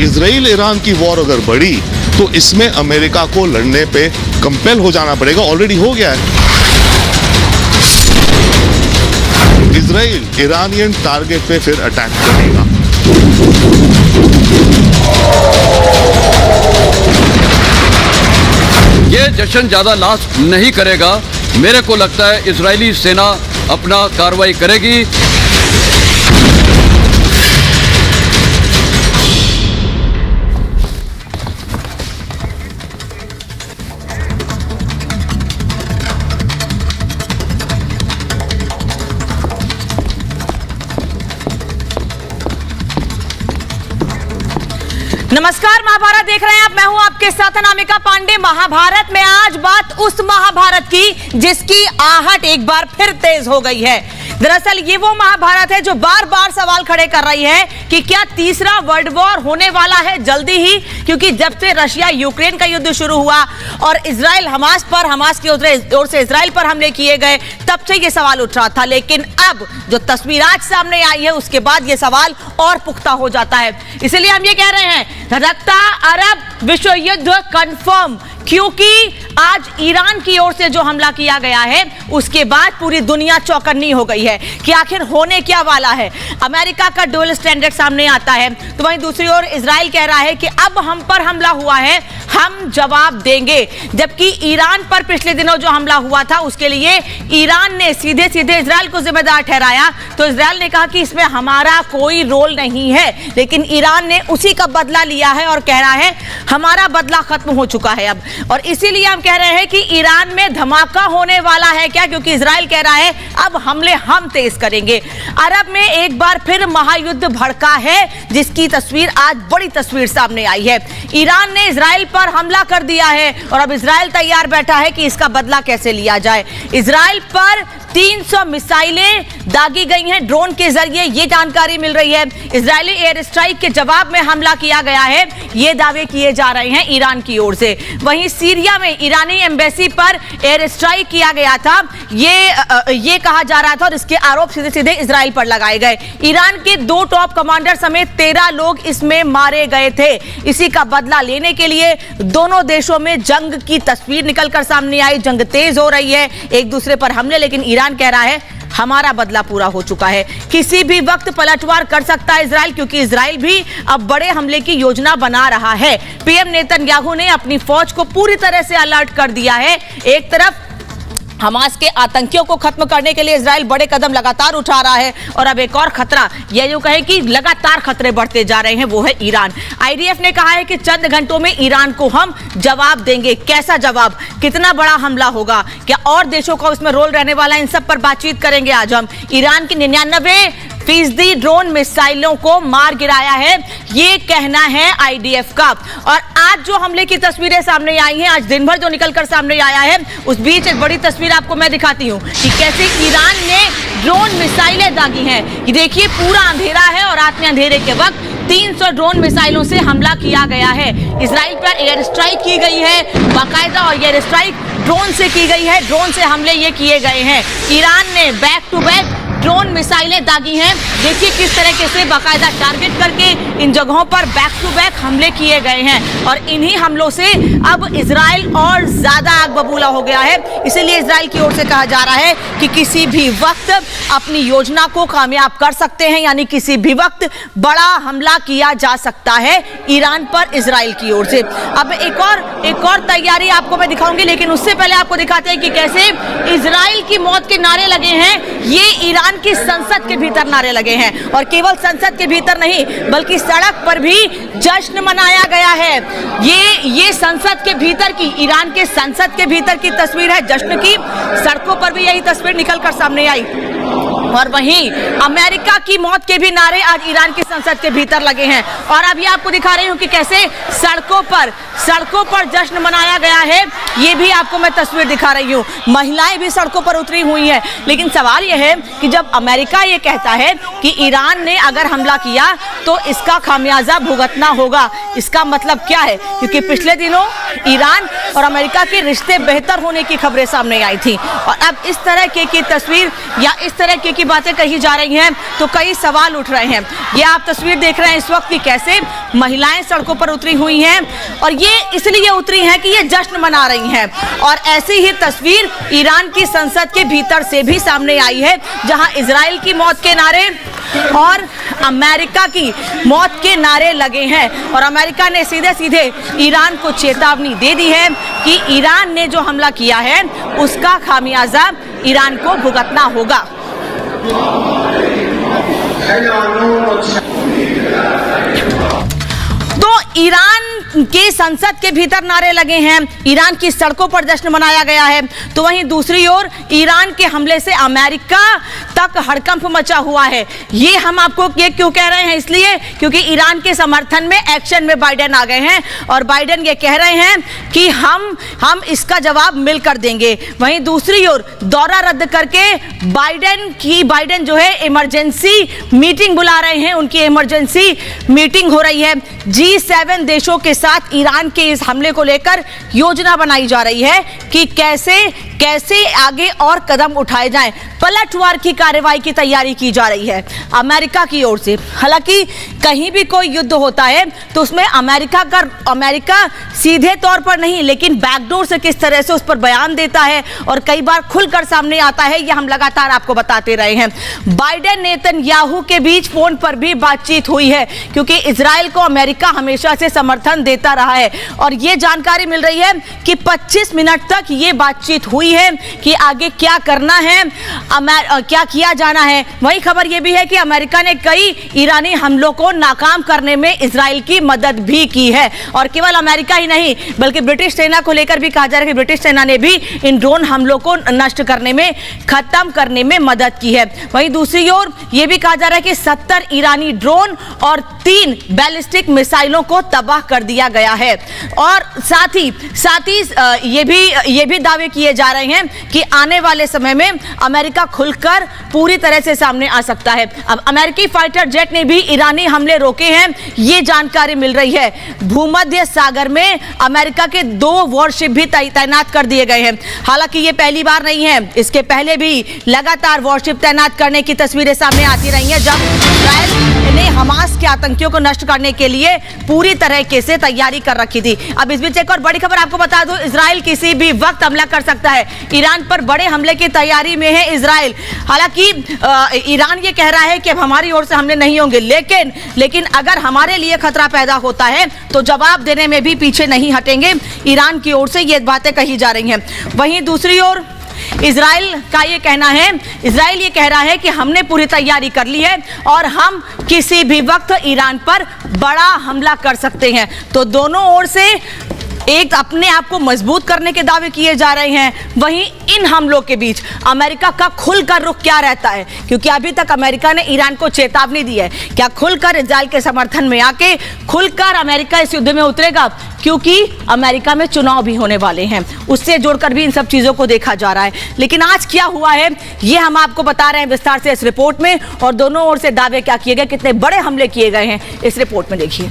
Israel Iran की war अगर बढ़ी तो इसमें अमेरिका को लड़ने पे कंपेल हो जाना पड़ेगा, ऑलरेडी हो गया है। इजराइल ईरानियन टारगेट पे फिर अटैक करेगा। ये जश्न ज्यादा लास्ट नहीं करेगा। मेरे को लगता है इजरायली सेना अपना कार्रवाई करेगी। नमस्कार, महाभारत देख रहे हैं आप। मैं हूं आपके साथ अनामिका पांडे। महाभारत में आज बात उस महाभारत की जिसकी आहट एक बार फिर तेज हो गई है। दरअसल ये वो महाभारत है जो बार बार सवाल खड़े कर रही है कि क्या तीसरा वर्ल्ड वॉर होने वाला है जल्दी ही, क्योंकि जब से रशिया यूक्रेन का युद्ध शुरू हुआ और इजराइल हमास की ओर से इजराइल पर हमले किए गए, तब से ये सवाल उठ रहा था। लेकिन अब जो तस्वीर आज सामने आई है उसके बाद ये सवाल और पुख्ता हो जाता है। इसलिए हम ये कह रहे हैं रखता अरब विश्व युद्ध कंफर्म, क्योंकि आज ईरान की ओर से जो हमला किया गया है उसके बाद पूरी दुनिया चौकन्नी हो गई है कि आखिर होने क्या वाला है। अमेरिका का डबल स्टैंडर्ड सामने आता है, तो वहीं दूसरी ओर इजराइल कह रहा है कि अब हम पर हमला हुआ है, हम जवाब देंगे। जबकि ईरान पर पिछले दिनों जो हमला हुआ था उसके लिए ईरान ने सीधे सीधे इजराइल को जिम्मेदार ठहराया, तो इजराइल ने कहा कि इसमें हमारा कोई रोल नहीं है। लेकिन ईरान ने उसी का बदला लिया है और कह रहा है हमारा बदला खत्म हो चुका है अब। और इसीलिए हम कह रहे हैं कि ईरान में धमाका होने वाला है क्या, क्योंकि इजराइल कह रहा है अब हमले हम तेज करेंगे। अरब में एक बार फिर महायुद्ध भड़का है, जिसकी तस्वीर आज बड़ी तस्वीर सामने आई है। ईरान ने इजराइल पर हमला कर दिया है और अब इजराइल तैयार बैठा है कि इसका बदला कैसे लिया जाए। इजराइल पर 300 मिसाइलें दागी गई हैं ड्रोन के जरिए, ये जानकारी मिल रही है। इजरायली एयर स्ट्राइक के जवाब में हमला किया गया है, ये दावे किए जा रहे हैं ईरान की ओर से। वहीं सीरिया में ईरानी एम्बेसी पर एयर स्ट्राइक किया गया था, ये कहा जा रहा था और इसके आरोप सीधे सीधे इजराइल पर लगाए गए। ईरान के 2 टॉप कमांडर समेत 13 लोग इसमें मारे गए थे। इसी का बदला लेने के लिए दोनों देशों में जंग की तस्वीर निकलकर सामने आई। जंग तेज हो रही है, एक दूसरे पर हमले, लेकिन ईरान कह रहा है हमारा बदला पूरा हो चुका है। किसी भी वक्त पलटवार कर सकता है इजराइल, क्योंकि इजराइल भी अब बड़े हमले की योजना बना रहा है। पीएम नेतन्याहू ने अपनी फौज को पूरी तरह से अलर्ट कर दिया है। एक तरफ हमास के आतंकियों को खत्म करने के लिए इजराइल बड़े कदम लगातार उठा रहा है, और अब एक और खतरा, यह जो कहे कि लगातार खतरे बढ़ते जा रहे हैं, वो है ईरान। आईडीएफ ने कहा है कि चंद घंटों में ईरान को हम जवाब देंगे। कैसा जवाब, कितना बड़ा हमला होगा, क्या और देशों का उसमें रोल रहने वाला, इन सब पर बातचीत करेंगे आज हम। ईरान की 99% ड्रोन मिसाइलों को मार गिराया है, ये कहना है आईडीएफ का। और आज जो हमले की तस्वीरें सामने आई हैं, आज दिन भर जो निकलकर सामने आया है, उस बीच एक बड़ी तस्वीर आपको मैं दिखाती हूं कि कैसे ईरान ने ड्रोन मिसाइलें दागी हैं। ये देखिए, पूरा अंधेरा है और रात में अंधेरे के वक्त 300 ड्रोन मिसाइलों से हमला किया गया है। इजराइल पर एयर स्ट्राइक की गई है बाकायदा, और एयर स्ट्राइक ड्रोन से की गई है। ड्रोन से हमले ये किए गए हैं। ईरान ने बैक टू बैक ड्रोन मिसाइलें दागी हैं। देखिए किस तरीके से बाकायदा टारगेट करके इन जगहों पर बैक टू बैक हमले किए गए हैं, और इन्हीं हमलों से अब इजराइल और ज्यादा आग बबूला हो गया है। इसीलिए इजराइल की ओर से कहा जा रहा है कि किसी भी वक्त अपनी योजना को कामयाब कर सकते हैं, यानी किसी भी वक्त बड़ा हमला किया जा सकता है ईरान पर इजराइल की ओर से। अब एक और तैयारी आपको मैं दिखाऊंगी, लेकिन उससे पहले आपको दिखाते हैं कि कैसे इजराइल की मौत के नारे लगे हैं। ये ईरान की संसद के भीतर नारे लगे हैं, और केवल संसद के भीतर नहीं बल्कि सड़क पर भी जश्न मनाया गया है। ये संसद के भीतर की, ईरान के संसद के भीतर की तस्वीर है जश्न की। सड़कों पर भी यही तस्वीर निकलकर सामने आई। और वहीं अमेरिका की मौत के भी नारे आज ईरान की संसद के भीतर लगे हैं। और अभी आपको दिखा रही हूं कि कैसे सड़कों पर जश्न मनाया गया है। ये भी आपको मैं तस्वीर दिखा रही हूं। महिलाएं भी सड़कों पर उतरी हुई हैं। लेकिन सवाल यह है कि जब अमेरिका ये कहता है कि ईरान ने अगर हमला किया तो इसका खामियाजा भुगतना होगा, इसका मतलब क्या है? क्योंकि पिछले दिनों ईरान और अमेरिका के रिश्ते बेहतर होने की खबरें सामने आई थी, और अब इस तरह की तस्वीर या इस तरह की की बातें कही जा रही हैं तो कई सवाल उठ रहे हैं। ये आप तस्वीर देख रहे हैं इस वक्त की कैसे महिलाएं सड़कों पर उतरी हुई हैं और ये इसलिए उतरी हैं कि ये जश्न मना रही हैं। और ऐसी ही तस्वीर ईरान की संसद के भीतर से भी सामने आई है, जहां इजराइल की मौत के नारे और अमेरिका की मौत के नारे लगे हैं। और अमेरिका ने सीधे सीधे ईरान को चेतावनी दे दी है कि ईरान ने जो हमला किया है उसका खामियाजा ईरान को भुगतना होगा। तो ईरान के संसद के भीतर नारे लगे हैं, ईरान की सड़कों पर जश्न मनाया गया है, तो वहीं दूसरी ओर ईरान के हमले से अमेरिका तक हड़कंप मचा हुआ है। ये हम आपको ये क्यों कह रहे हैं, इसलिए क्योंकि ईरान के समर्थन में एक्शन में बाइडेन आ गए हैं और बाइडेन ये कह रहे हैं कि हम इसका जवाब मिलकर देंगे। वहीं दूसरी ओर दौरा रद्द करके बाइडेन जो है इमरजेंसी मीटिंग बुला रहे हैं, उनकी इमरजेंसी मीटिंग हो रही है। G7 देशों के साथ ईरान के इस हमले को लेकर योजना बनाई जा रही है कि कैसे आगे और कदम उठाए जाएं। पलटवार की कार्रवाई की तैयारी की जा रही है अमेरिका की ओर से। हालांकि कहीं भी कोई युद्ध होता है तो उसमें अमेरिका सीधे तौर पर नहीं लेकिन बैकडोर से किस तरह से उस पर बयान देता है और कई बार खुलकर सामने आता है, यह हम लगातार आपको बताते रहे हैं। बाइडेन नेतन्याहू के बीच फोन पर भी बातचीत हुई है क्योंकि इजराइल को अमेरिका हमेशा से समर्थन देता रहा है और यह जानकारी मिल रही है कि 25 मिनट तक यह बातचीत हुई है कि आगे क्या करना है, क्या किया जाना है। वही खबर यह भी है कि अमेरिका ने कई ईरानी हमलों को नाकाम करने में इजराइल की मदद भी की है और केवल अमेरिका ही नहीं बल्कि ब्रिटिश सेना को लेकर भी कहा जा रहा है कि ब्रिटिश सेना ने भी इन ड्रोन हमलों को नष्ट करने में, खत्म करने में मदद की है। वहीं दूसरी ओर यह भी कहा जा रहा है कि 70 ईरानी ड्रोन और 3 बैलिस्टिक मिसाइलों को तबाह कर दिया गया है और साथ ही ये भी दावे किए जा रहे हैं कि आने वाले समय में अमेरिका खुलकर पूरी तरह से सामने आ सकता है। अब अमेरिकी फाइटर जेट ने भी ईरानी हमले रोके हैं, ये जानकारी मिल रही है। भूमध्य सागर में अमेरिका के 2 वॉरशिप भी तैनात कर दिए गए हैं। हालांकि ये पहली बार नहीं है, इसके पहले भी लगातार वॉरशिप तैनात करने की तस्वीरें सामने आती रही हैं जब इजराइल ने हमास के आतंकियों को नष्ट करने के लिए पूरी तरीके से तैयारी कर रखी थी। अब इस बीच एक और बड़ी खबर आपको बता दूं, इजराइल किसी भी वक्त हमला कर सकता है। ईरान पर बड़े हमले की तैयारी में है इजराइल। हालांकि ईरान ये कह रहा है कि अब हमारी ओर से हमले नहीं होंगे, लेकिन अगर हमारे लिए खतरा पैदा होता है तो जवाब देने में भी पीछे नहीं हटेंगे। ईरान की ओर से ये बातें कही जा रही हैं। वहीं दूसरी ओर इजराइल ये कह रहा है कि हमने पूरी तैयारी कर ली है और हम किसी भी वक्त ईरान पर बड़ा हमला कर सकते हैं। तो दोनों ओर से एक अपने आप को मजबूत करने के दावे किए जा रहे हैं। वहीं इन हमलों के बीच अमेरिका का खुलकर रुख क्या रहता है, क्योंकि अभी तक अमेरिका ने ईरान को चेतावनी दी है। क्या खुलकर इजराइल के समर्थन में आके खुलकर अमेरिका इस युद्ध में उतरेगा, क्योंकि अमेरिका में चुनाव भी होने वाले हैं, उससे जोड़कर भी इन सब चीजों को देखा जा रहा है। लेकिन आज क्या हुआ है ये हम आपको बता रहे हैं विस्तार से इस रिपोर्ट में, और दोनों ओर से दावे क्या किए गए, कितने बड़े हमले किए गए हैं, इस रिपोर्ट में देखिए।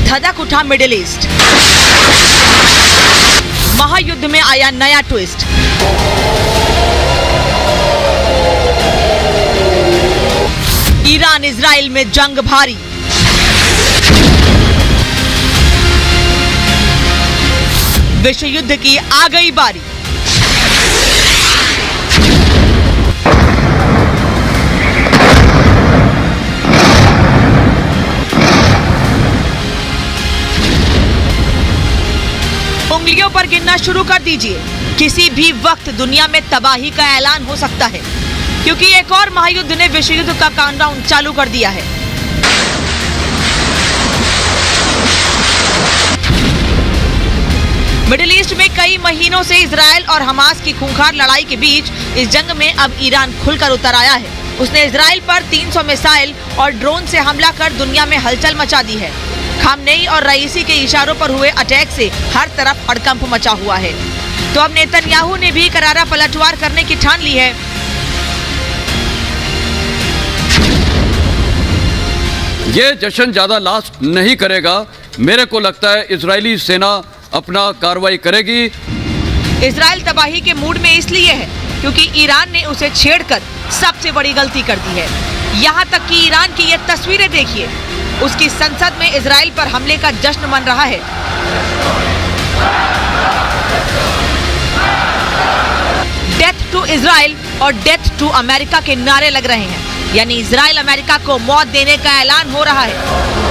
धधक उठा मिडिल ईस्ट, महायुद्ध में आया नया ट्विस्ट। ईरान इजराइल में जंग भारी, विश्व युद्ध की आ गई बारी। उंगलियों पर गिनना शुरू कर दीजिए, किसी भी वक्त दुनिया में तबाही का ऐलान हो सकता है, क्योंकि एक और महायुद्ध ने विश्व युद्ध का काउंटडाउन चालू कर दिया है। मिडिल ईस्ट में कई महीनों से इजराइल और हमास की खूंखार लड़ाई के बीच इस जंग में अब ईरान खुलकर उतर आया है। उसने इजराइल पर 300 मिसाइल और ड्रोन से हमला कर दुनिया में हलचल मचा दी है। खामनेई और रईसी के इशारों पर हुए अटैक से हर तरफ हड़कंप मचा हुआ है। तो अब नेतन्याहू ने भी करारा पलटवार करने की ठान ली है। ये जश्न ज़्यादा लास्ट नहीं करेगा। मेरे को लगता है इजरायली सेना अपना कार्रवाई करेगी। इजराइल तबाही के मूड में इसलिए है क्योंकि ईरान ने उसे छेड़कर सबसे बड़ी गलती कर दी है। यहाँ तक कि ईरान की ये तस्वीरें देखिए, उसकी संसद में इजराइल पर हमले का जश्न मन रहा है। डेथ टू इजराइल और डेथ टू अमेरिका के नारे लग रहे हैं, यानी इजराइल अमेरिका को मौत देने का ऐलान हो रहा है।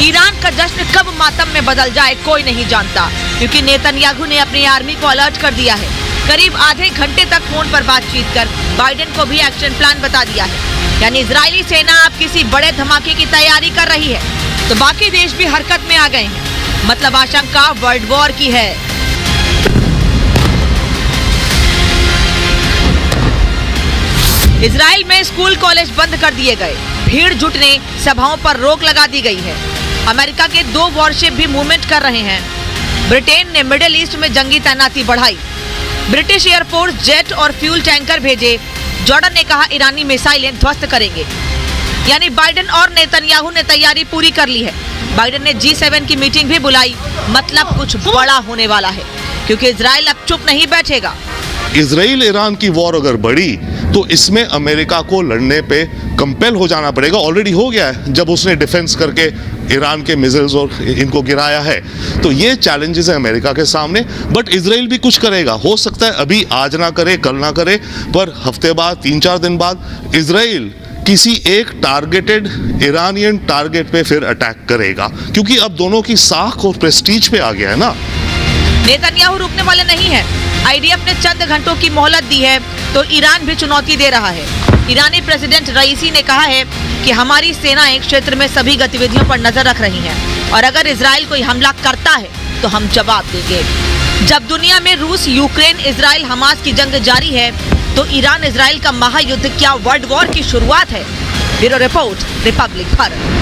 ईरान का जश्न कब मातम में बदल जाए कोई नहीं जानता, क्योंकि नेतन्याहू ने अपनी आर्मी को अलर्ट कर दिया है। करीब आधे घंटे तक फोन पर बातचीत कर बाइडेन को भी एक्शन प्लान बता दिया है, यानी इजरायली सेना अब किसी बड़े धमाके की तैयारी कर रही है। तो बाकी देश भी हरकत में आ गए हैं, मतलब आशंका वर्ल्ड वॉर की है। इजराइल में स्कूल कॉलेज बंद कर दिए गए, भीड़ जुटने सभाओं पर रोक लगा दी गई है। अमेरिका के 2 वॉरशिप भी मूवमेंट कर रहे हैं। ब्रिटेन ने मिडिल ईस्ट में जंगी तैनाती बढ़ाई। ब्रिटिश एयरफोर्स जेट और फ्यूल टैंकर भेजे। जॉर्डन ने कहा ईरानी मिसाइलें ध्वस्त करेंगे। यानी बाइडेन और नेतन्याहू ने तैयारी पूरी कर ली है। बाइडेन ने G7 की मीटिंग भी बुलाई, मतलब कुछ बड़ा होने वाला है, क्योंकि इजराइल अब चुप नहीं बैठेगा। इजराइल ईरान की वॉर अगर बढ़ी तो इसमें अमेरिका को लड़ने पे कंपेल हो जाना पड़ेगा। ऑलरेडी हो गया है जब उसने डिफेंस करके ईरान के मिसाइल्स और इनको गिराया है। तो ये चैलेंजेस है अमेरिका के सामने, बट इजराइल भी कुछ करेगा। हो सकता है अभी आज ना करे, कल ना करे, पर हफ्ते बाद, 3-4 दिन बाद इजराइल किसी एक टारगेटेड ईरानियन टारगेट पे फिर अटैक करेगा, क्योंकि अब दोनों की साख और प्रेस्टीज पे आ गया है ना। नेतन्याहू रुकने वाले नहीं है। आईडीएफ ने चंद घंटों की मोहलत दी है, तो ईरान भी चुनौती दे रहा है। ईरानी प्रेसिडेंट रईसी ने कहा है कि हमारी सेनाएं क्षेत्र में सभी गतिविधियों पर नजर रख रही हैं, और अगर इजराइल कोई हमला करता है तो हम जवाब देंगे। जब दुनिया में रूस, यूक्रेन, इजराइल, हमास की जंग जारी है, तो ईरान इजराइल का महायुद्ध क्या वर्ल्ड वॉर की शुरुआत है? Bureau report, Republic Bharat.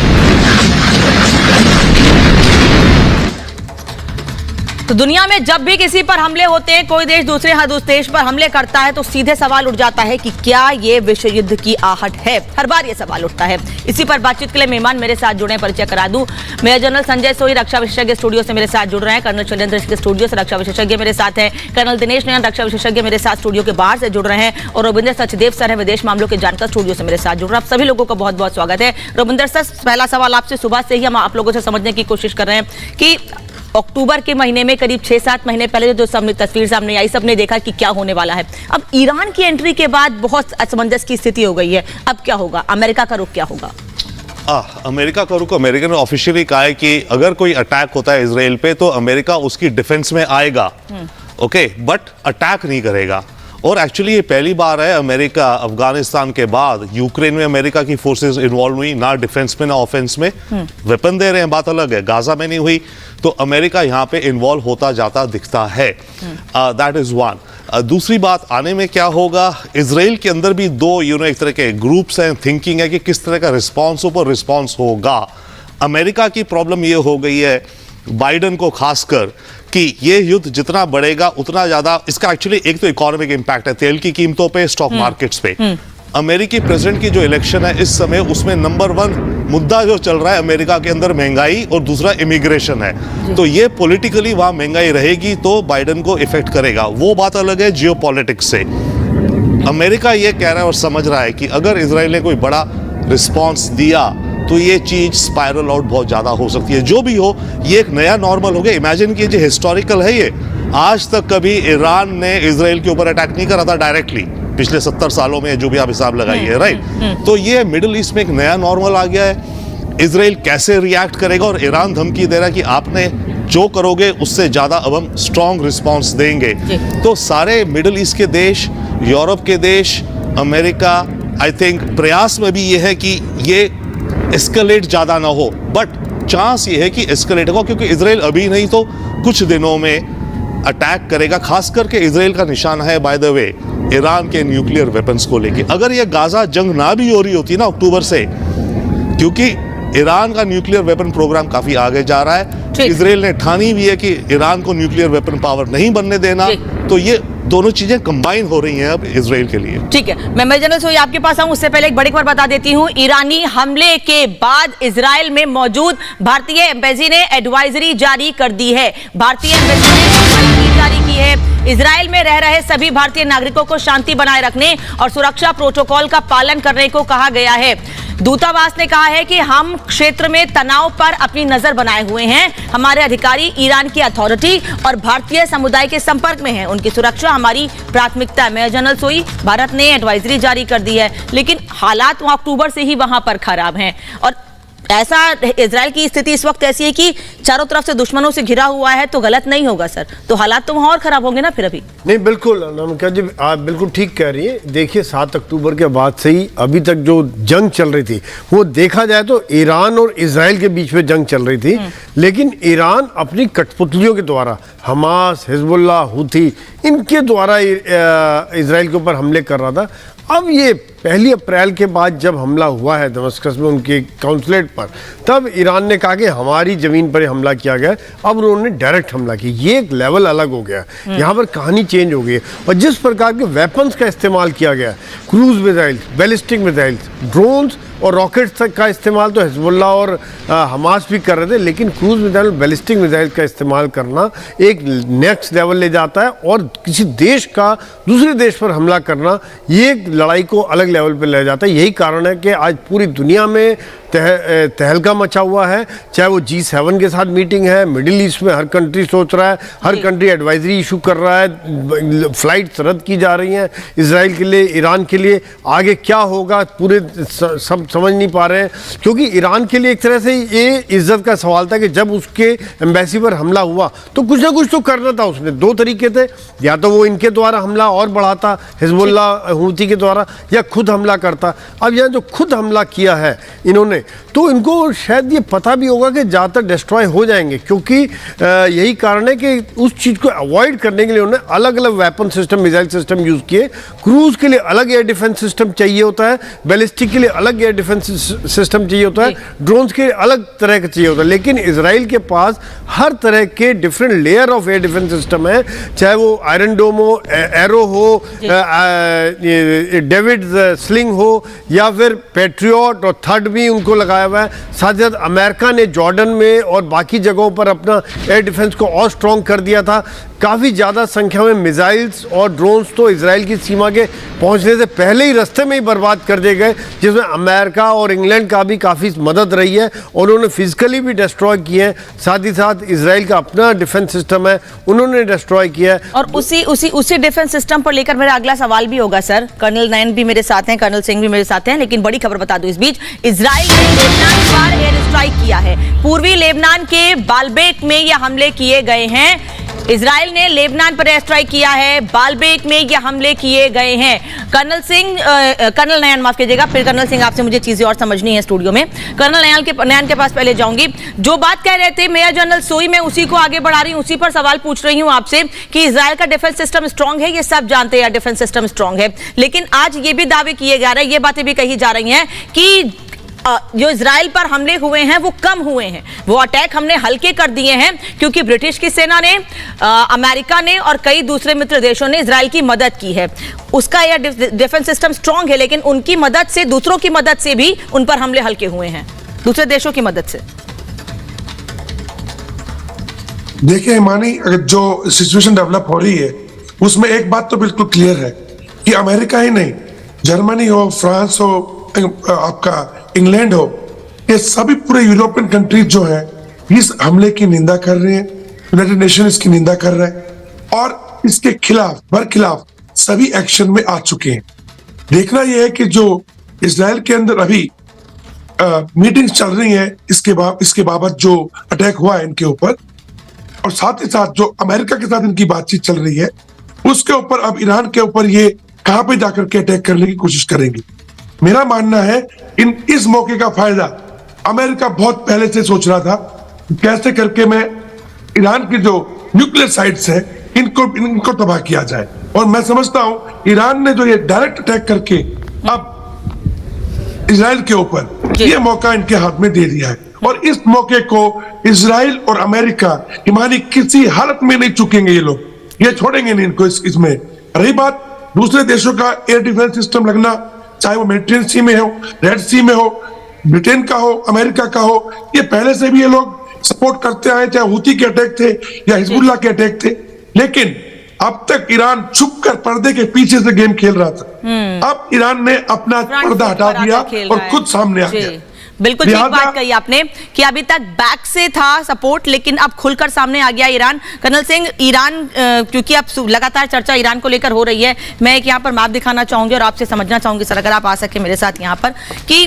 तो दुनिया में जब भी किसी पर हमले होते हैं, कोई देश दूसरे देश पर हमले करता है, तो सीधे सवाल उठ जाता है कि क्या ये विश्व युद्ध की आहट है? हर बार ये सवाल उठता है। इसी पर बातचीत के लिए मेहमान मेरे साथ जुड़े हैं, परिचय करा दूं। मेजर जनरल संजय सोई रक्षा विशेषज्ञ स्टूडियो से मेरे साथ जुड़ रहे हैं। कर्नल शैलेंद्र के स्टूडियो से रक्षा विशेषज्ञ मेरे साथ हैं। कर्नल दिनेश नयन रक्षा विशेषज्ञ मेरे साथ स्टूडियो के बाहर से जुड़ रहे हैं, और रविंद्र सचदेव सर है, विदेश मामलों के जानकार, स्टूडियो से मेरे साथ जुड़ रहे हैं। आप सभी लोगों का बहुत बहुत स्वागत है। रविंद्र सर, पहला सवाल आपसे, सुबह से ही हम आप लोगों से समझने की कोशिश कर रहे हैं कि अक्टूबर के महीने में करीब 6-7 महीने पहले जो तस्वीर सामने आई, सबने देखा कि क्या होने वाला है। अब ईरान की एंट्री के बाद बहुत असमंजस की स्थिति हो गई है। अब क्या होगा? अमेरिका का रुख क्या होगा? अमेरिका का रुख, अमेरिका ने ऑफिशियली कहा है कि अगर कोई अटैक होता है इजराइल पे तो अमेरिका उसकी डिफेंस में आएगा, ओके, बट अटैक नहीं करेगा। और एक्चुअली ये पहली बार है अमेरिका अफगानिस्तान के बाद यूक्रेन में अमेरिका की फोर्सेस इन्वॉल्व हुई, ना डिफेंस में ना ऑफेंस में। वेपन दे रहे हैं, बात अलग है, गाजा में नहीं हुई, तो अमेरिका यहाँ पे इन्वॉल्व होता जाता दिखता है। That is one. दूसरी बात, आने में क्या होगा, इजराइल के अंदर भी दो एक तरह के ग्रुप्स हैं, थिंकिंग है कि किस तरह का रिस्पॉन्स होगा। अमेरिका की प्रॉब्लम ये हो गई है बाइडेन को खासकर कि ये युद्ध जितना बढ़ेगा उतना ज्यादा इसका एक्चुअली एक तो इकोनॉमिक इंपैक्ट है, तेल की कीमतों पे, स्टॉक मार्केट्स पे। अमेरिकी प्रेसिडेंट की जो इलेक्शन है इस समय, उसमें नंबर 1 मुद्दा जो चल रहा है अमेरिका के अंदर महंगाई, और दूसरा इमिग्रेशन है। तो ये पॉलिटिकली वहां महंगाई रहेगी तो बाइडेन को इफेक्ट करेगा, वो बात अलग है जियोपॉलिटिक्स से। अमेरिका ये कह रहा है और समझ रहा है कि अगर इजराइल ने कोई बड़ा रिस्पॉन्स दिया तो ये चीज स्पाइरल आउट बहुत ज्यादा हो सकती है। जो भी हो, ये एक नया नॉर्मल हो गया। इमेजिन कीजिए, हिस्टोरिकल है ये। आज तक कभी ईरान ने इजराइल के ऊपर अटैक नहीं करा था डायरेक्टली, पिछले 70 सालों में, जो भी आप हिसाब लगाइए, राइट। तो ये मिडिल ईस्ट में एक नया नॉर्मल आ गया है। इजराइल कैसे रिएक्ट करेगा, और ईरान धमकी दे रहा है कि आपने जो करोगे उससे ज्यादा अब हम स्ट्रॉन्ग रिस्पॉन्स देंगे। तो सारे मिडिल ईस्ट के देश, यूरोप के देश, अमेरिका, आई थिंक प्रयास में भी ये है कि ये एस्केलेट ज्यादा ना हो, बट चांस ये है कि एस्केलेट होगा, क्योंकि इजराइल अभी नहीं तो कुछ दिनों में अटैक करेगा। खास करके इजराइल का निशाना है बाय द वे ईरान के न्यूक्लियर वेपन्स को लेके। अगर ये गाजा जंग ना भी हो रही होती ना अक्टूबर से, क्योंकि ईरान का न्यूक्लियर वेपन प्रोग्राम काफी आगे जा रहा है, इजराइल ने ठानी भी है कि ईरान को न्यूक्लियर वेपन पावर नहीं बनने देना, तो ये दोनों चीजें कंबाइन हो रही हैं अब इजराइल के लिए। ठीक है, मैं मेजर जनरल सोई आपके पास आऊं, उससे पहले एक बड़ी खबर बता देती हूं। ईरानी हमले के बाद इजराइल में मौजूद भारतीय एम्बेसी ने एडवाइजरी जारी कर दी है। भारतीय एम्बेसी ने एडवाइजरी जारी की है। इजराइल में रह रहे सभी भारतीय नागरिकों को शांति बनाए रखने और सुरक्षा प्रोटोकॉल का पालन करने को कहा गया है। दूतावास ने कहा है कि हम क्षेत्र में तनाव पर अपनी नजर बनाए हुए हैं। हमारे अधिकारी ईरान की अथॉरिटी और भारतीय समुदाय के संपर्क में हैं। उनकी सुरक्षा हमारी प्राथमिकता है। मेजर जनरल सोई, भारत ने एडवाइजरी जारी कर दी है, लेकिन हालात अक्टूबर से ही वहां पर खराब हैं और ऐसा इजराइल की स्थिति इस वक्त ऐसी है कि चारों तरफ से दुश्मनों से घिरा हुआ है, तो गलत नहीं होगा सर, तो हालात तो वहां और खराब होंगे ना फिर अभी। नहीं, बिल्कुल अनामिका जी, आप बिल्कुल ठीक कह रही हैं। देखिए 7 अक्टूबर के बाद से ही अभी तक जो जंग चल रही थी, वो देखा जाए तो ईरान और इजराइल के बीच में जंग चल रही थी, लेकिन ईरान अपनी कठपुतलियों के द्वारा, हमास, हिजबुल्लाह, हूथी, इनके द्वारा इजराइल के ऊपर हमले कर रहा था। अब ये 1 अप्रैल के बाद जब हमला हुआ है दमस्कस में उनके काउंसलेट पर, तब ईरान ने कहा कि हमारी ज़मीन पर हमला किया गया। अब उन्होंने डायरेक्ट हमला किया। ये एक लेवल अलग हो गया, यहाँ पर कहानी चेंज हो गई। और जिस प्रकार के वेपन्स का इस्तेमाल किया गया, cruise missile, ballistic missile, drones और रॉकेट्स का इस्तेमाल तो हिजबुल्लाह और हमास भी कर रहे थे, लेकिन क्रूज मिसाइल, बैलिस्टिक मिसाइल का इस्तेमाल करना एक नेक्स्ट लेवल ले जाता है। और किसी देश का दूसरे देश पर हमला करना, ये लड़ाई को अलग लेवल पे ले जाता है। यही कारण है कि आज पूरी दुनिया में तहलका मचा हुआ है। चाहे वो G7 के साथ मीटिंग है, मिडिल ईस्ट में हर कंट्री सोच रहा है, हर कंट्री एडवाइजरी इशू कर रहा है, फ्लाइट्स रद्द की जा रही हैं इजराइल के लिए, ईरान के लिए। आगे क्या होगा पूरे सब समझ नहीं पा रहे हैं, क्योंकि ईरान के लिए एक तरह से ये इज्जत का सवाल था कि जब उसके एम्बेसी पर हमला हुआ तो कुछ ना कुछ तो करना था उसने। 2 तरीके थे, या तो वो इनके द्वारा हमला और बढ़ाता, हिजबुल्लाह हूथी के द्वारा, या खुद हमला करता। अब यहाँ जो खुद हमला किया है इन्होंने, तो इनको शायद ये पता भी होगा कि ज़्यादातर डिस्ट्रॉय हो जाएंगे, क्योंकि यही कारण है कि उस चीज़ को अवॉइड करने के लिए उन्होंने अलग अलग weapon system, missile system use किए। क्रूज के लिए अलग एयर डिफेंस सिस्टम चाहिए होता है, बैलिस्टिक के लिए अलग एयर डिफेंस सिस्टम चाहिए होता है, ड्रोन्स के अलग तरह का चाहिए होता है। लेकिन इजराइल के पास हर तरह के different layer of air defence system है, चाहे वो आयरन डोम हो, एरो हो, डेविड स्लिंग हो, या फिर पैट्रियट और थर्ड भी उनको लगाया हुआ है। साथ ही साथ अमेरिका ने जॉर्डन में और बाकी जगहों पर अपना एयर डिफेंस को और स्ट्रॉन्ग कर दिया था। काफ़ी ज़्यादा संख्या में मिसाइल्स और ड्रोन्स तो इजराइल की सीमा के पहुंचने से पहले ही रास्ते में ही बर्बाद कर दिए गए, जिसमें अमेरिका और इंग्लैंड का भी काफ़ी मदद रही है और उन्होंने फिजिकली भी डिस्ट्रॉय किए हैं। साथ ही साथ इजराइल का अपना डिफेंस सिस्टम है, उन्होंने डिस्ट्रॉय किया है। और उसी डिफेंस सिस्टम पर लेकर मेरा अगला सवाल भी होगा सर। कर्नल नयन भी मेरे साथ हैं, कर्नल सिंह भी मेरे साथ हैं, लेकिन बड़ी खबर बता दूं इस बीच, इजराइल ने लेबनान पर एयर स्ट्राइक किया है। पूर्वी लेबनान के बालबेक में ये हमले किए गए हैं। इजराइल ने लेबनान पर एयर स्ट्राइक किया है, बालबेक में ये हमले किए गए हैं। कर्नल नयन माफ कीजिएगा, फिर कर्नल सिंह आपसे मुझे चीजें और समझनी है स्टूडियो में। कर्नल नयन के पास पहले जाऊंगी। जो बात कह रहे थे मेजर जनरल सोई, मैं उसी को आगे बढ़ा रही हूं, उसी पर सवाल पूछ रही हूं आपसे कि इजराइल का डिफेंस सिस्टम स्ट्रांग है, ये सब जानते हैं डिफेंस सिस्टम स्ट्रांग है, लेकिन आज ये भी दावे किए जा रहे हैं, ये बातें भी कही जा रही हैं कि जो इजराइल पर हमले हुए हैं वो कम हुए हैं, वो अटैक हमने हल्के कर दिए हैं, क्योंकि ब्रिटिश की सेना ने, अमेरिका ने और कई दूसरे मित्र देशों ने इजराइल की मदद की है। उसका यह डिफेंस सिस्टम स्ट्रांग है, लेकिन उनकी मदद से, दूसरों की मदद से भी उन पर हमले हल्के हुए हैं, दूसरे देशों की मदद से। देखिए हिमानी, जो सिचुएशन डेवलप हो रही है उसमें एक बात तो बिल्कुल क्लियर है कि अमेरिका ही नहीं, जर्मनी हो, फ्रांस हो, आपका इंग्लैंड हो, ये सभी पूरे यूरोपियन कंट्रीज जो है इस हमले की निंदा कर रहे हैं। यूनाइटेड नेशन इसकी निंदा कर रहा है और इसके खिलाफ सभी एक्शन में आ चुके हैं। देखना यह है कि जो इजराइल के अंदर अभी मीटिंग्स चल रही हैं इसके बाबत जो अटैक हुआ है इनके ऊपर, और साथ ही साथ जो अमेरिका के साथ इनकी बातचीत चल रही है उसके ऊपर, अब ईरान के ऊपर ये कहां पे जाकर के अटैक करने की कोशिश करेंगे। मेरा मानना है इस मौके का फायदा अमेरिका बहुत पहले से सोच रहा था, कैसे करके मैं ईरान की जो न्यूक्लियर साइट्स है इनको तबाह किया जाए। और मैं समझता हूं ईरान ने जो ये डायरेक्ट अटैक करके अब इजराइल के ऊपर ये मौका इनके हाथ में दे दिया है, और इस मौके को इजराइल और अमेरिका हिमानी किसी हालत में नहीं चुकेंगे। ये लोग ये छोड़ेंगे नहीं इनको इसमें। रही बात दूसरे देशों का एयर डिफेंस सिस्टम लगना, चाहे वो मेडिटेरियन सी में हो, रेड सी में हो, ब्रिटेन का हो, अमेरिका का हो, ये पहले से भी ये लोग सपोर्ट करते आए, चाहे हुती के अटैक थे या हिजबुल्लाह के अटैक थे। लेकिन अब तक ईरान छुप कर पर्दे के पीछे से गेम खेल रहा था। अब ईरान ने अपना पर्दा हटा दिया और खुद सामने आ गया। बिल्कुल ठीक बात कही आपने कि अभी तक बैक से था सपोर्ट, लेकिन अब खुलकर सामने आ गया ईरान। कर्नल सिंह, ईरान क्योंकि अब लगातार चर्चा ईरान को लेकर हो रही है, मैं एक यहाँ पर मैप दिखाना चाहूंगी और आपसे समझना चाहूंगी सर, अगर आप आ सके मेरे साथ यहाँ पर, कि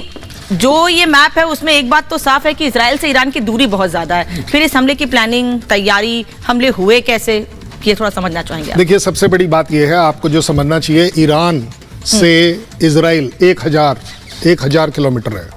जो ये मैप है उसमें एक बात तो साफ है कि इजराइल से ईरान की दूरी बहुत ज्यादा है। फिर इस हमले की प्लानिंग, तैयारी, हमले हुए कैसे, ये थोड़ा समझना चाहेंगे। देखिए, सबसे बड़ी बात यह है, आपको जो समझना चाहिए, ईरान से इजराइल 1000 किलोमीटर है।